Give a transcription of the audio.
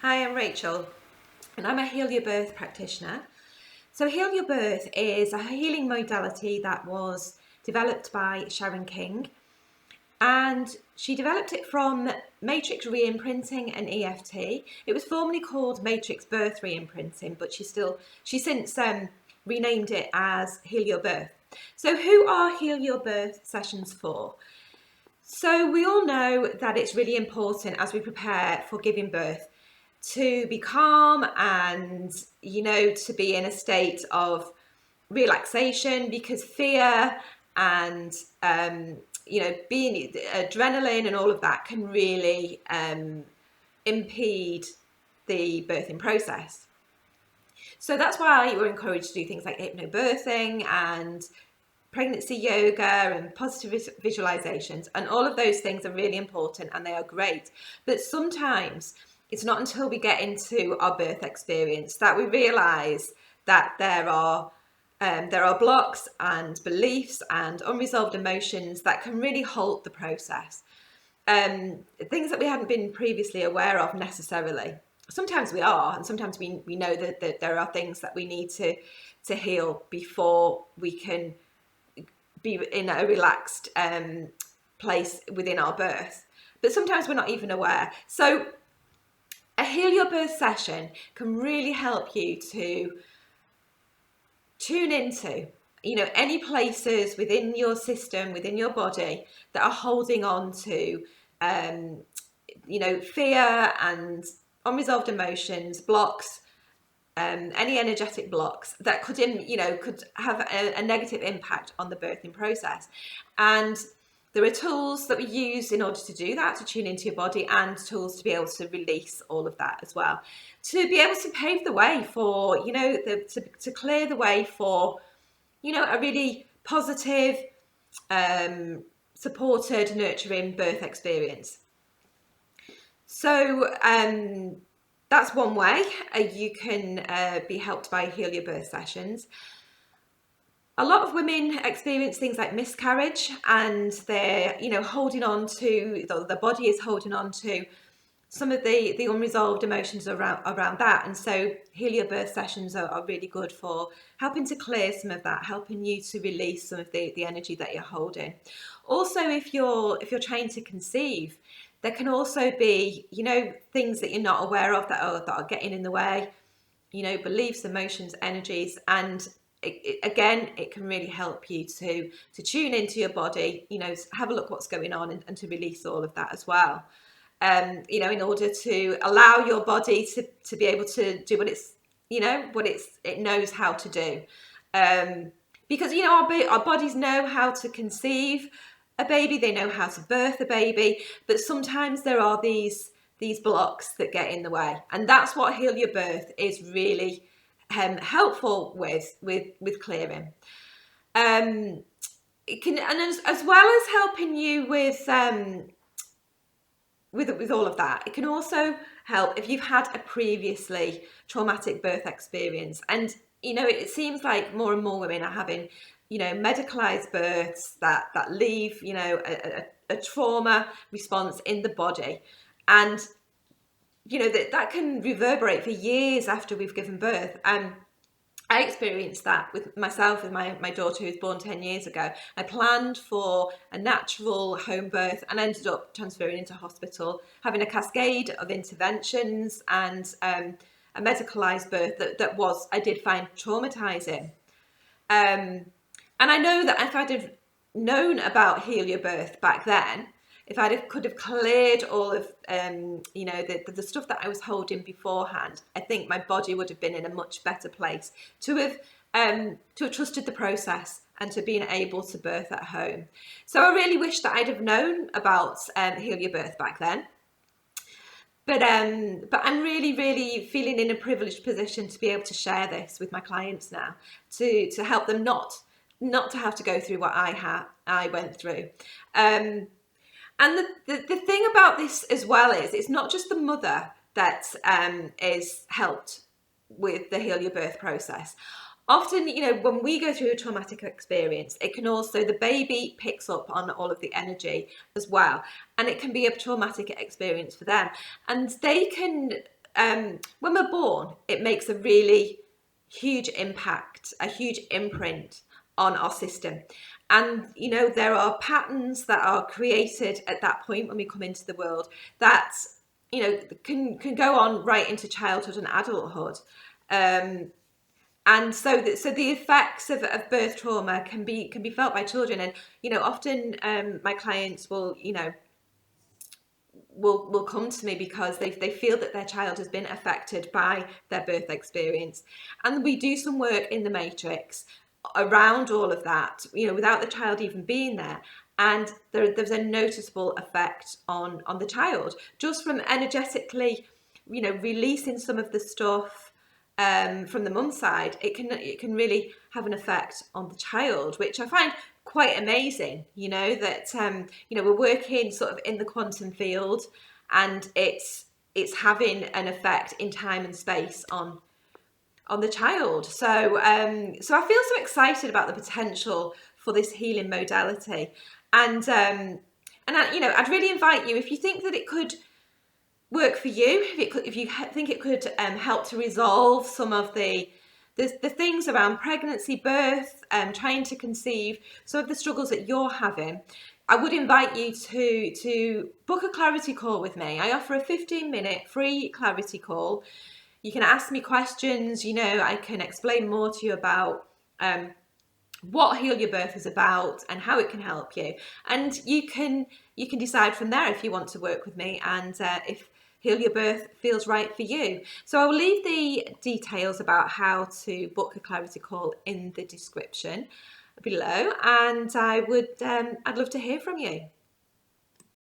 Hi, I'm Rachel, and I'm a Heal Your Birth practitioner. So Heal Your Birth is a healing modality that was developed by Sharon King, and she developed it from matrix re-imprinting and EFT. It was formerly called matrix birth re-imprinting, but she since renamed it as Heal Your Birth. So who are Heal Your Birth sessions for? So we all know that it's really important as we prepare for giving birth to be calm and, to be in a state of relaxation, because fear and, being adrenaline and all of that can really impede the birthing process. So that's why we're encouraged to do things like hypnobirthing and pregnancy yoga and positive visualizations, and all of those things are really important and they are great. But sometimes it's not until we get into our birth experience that we realize that there are blocks and beliefs and unresolved emotions that can really halt the process. Things that we hadn't been previously aware of necessarily. Sometimes we are, and sometimes we know that there are things that we need to heal before we can be in a relaxed place within our birth. But sometimes we're not even aware. So a Heal Your Birth session can really help you to tune into, any places within your system, within your body that are holding on to, fear and unresolved emotions, blocks, any energetic blocks that could have a negative impact on the birthing process. And there are tools that we use in order to do that, to tune into your body, and tools to be able to release all of that as well, to be able to pave the way for, to clear the way for, a really positive, supported, nurturing birth experience. So that's one way you can be helped by Heal Your Birth sessions. A lot of women experience things like miscarriage, and they're, holding on to, the body is holding on to some of the unresolved emotions around that. And so Heal Your Birth sessions are really good for helping to clear some of that, helping you to release some of the energy that you're holding. Also, if you're trying to conceive, there can also be, things that you're not aware of that are getting in the way, beliefs, emotions, energies. And it can really help you to tune into your body, have a look what's going on, and to release all of that as well. In order to allow your body to be able to do what it knows how to do. Because, our bodies know how to conceive a baby, they know how to birth a baby, but sometimes there are these blocks that get in the way. And that's what Heal Your Birth is really helpful with clearing. It can, and as well as helping you with all of that, it can also help if you've had a previously traumatic birth experience. And, it seems like more and more women are having, medicalized births that leave, a trauma response in the body. And, that can reverberate for years after we've given birth. I experienced that with myself, with my daughter, who was born 10 years ago. I planned for a natural home birth and ended up transferring into hospital, having a cascade of interventions, and a medicalised birth that I did find traumatising. And I know that if I'd have known about Heal Your Birth back then, if could have cleared all of, the stuff that I was holding beforehand, I think my body would have been in a much better place to have trusted the process and to being able to birth at home. So I really wish that I'd have known about Heal Your Birth back then. But I'm really, really feeling in a privileged position to be able to share this with my clients now, to help them not to have to go through what I went through. And the thing about this as well is it's not just the mother that is helped with the Heal Your Birth process. Often, when we go through a traumatic experience, it can also, the baby picks up on all of the energy as well. And it can be a traumatic experience for them. And they can when we're born, it makes a really huge impact, a huge imprint on our system. And, there are patterns that are created at that point when we come into the world that, can go on right into childhood and adulthood. And so the effects of birth trauma can be felt by children. And, often my clients will come to me because they feel that their child has been affected by their birth experience, and we do some work in the matrix around all of that, without the child even being there. And there's a noticeable effect on the child just from energetically, releasing some of the stuff from the mum's side. It can really have an effect on the child, which I find quite amazing. That we're working sort of in the quantum field, and it's having an effect in time and space on the child. So so I feel so excited about the potential for this healing modality. And I'd really invite you, if you think that it could work for you, if you think it could help to resolve some of the things around pregnancy, birth, trying to conceive, some of the struggles that you're having, I would invite you to book a clarity call with me. I offer a 15-minute free clarity call. You can ask me questions. I can explain more to you about what Heal Your Birth is about and how it can help you. And you can decide from there if you want to work with me, and if Heal Your Birth feels right for you. So I'll leave the details about how to book a clarity call in the description below, and I'd love to hear from you.